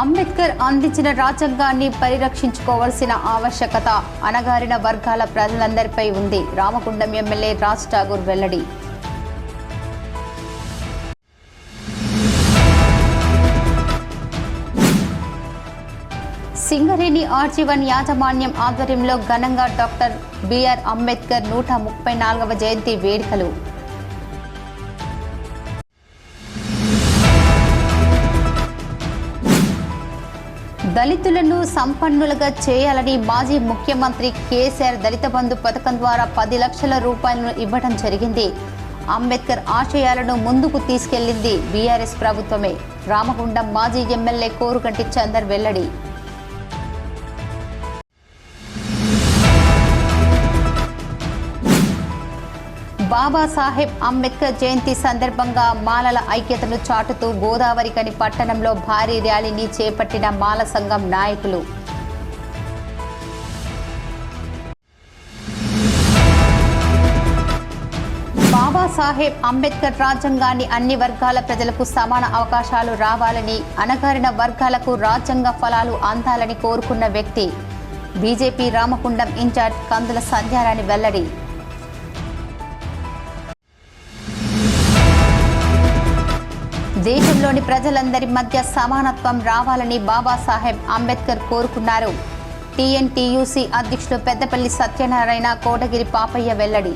అంబేద్కర్ అందించిన రాజ్యాంగాన్ని పరిరక్షించుకోవాల్సిన ఆవశ్యకత అణగారిన వర్గాల ప్రజలందరిపై ఉంది. రామగుండం ఎమ్మెల్యే రాజ్ ఠాగూర్ వెల్లడి. సింగరేణి ఆర్జీవన్ యాజమాన్యం ఆధ్వర్యంలో ఘనంగా డాక్టర్ బిఆర్ అంబేద్కర్ 134వ జయంతి వేడుకలు. దళితులను సంపన్నులుగా చేయాలని మాజీ ముఖ్యమంత్రి కేసీఆర్ దళిత బంధు పథకం ద్వారా 10 లక్షల రూపాయలను ఇవ్వడం జరిగింది. అంబేద్కర్ ఆశయాలను ముందుకు తీసుకెళ్లింది బీఆర్ఎస్ ప్రభుత్వమే. రామగుండం మాజీ ఎమ్మెల్యే కోరుగంటి చందర్ వెల్లడి. బాబాసాహెబ్ అంబేద్కర్ జయంతి సందర్భంగా మాలల ఐక్యతను చాటుతూ గోదావరికని పట్టణంలో భారీ ర్యాలీని చేపట్టిన మాల సంఘం నాయకులు. బాబాసాహెబ్ అంబేద్కర్ రాజ్యాంగాన్ని అన్ని వర్గాల ప్రజలకు సమాన అవకాశాలు రావాలని, అణగారిన వర్గాలకు రాజ్యాంగ ఫలాలు అందాలని కోరుకున్న వ్యక్తి బీజేపీ రామగుండం ఇన్ఛార్జ్ కందుల సంధ్యారాణి వెల్లడి. దేశంలోని ప్రజలందరి మధ్య సమానత్వం రావాలని బాబాసాహెబ్ అంబేద్కర్ కోరుకున్నారు. టీఎన్టీయూసీ అధ్యక్షులు పెద్దపల్లి సత్యనారాయణ, కోటగిరి పాపయ్య వెల్లడి.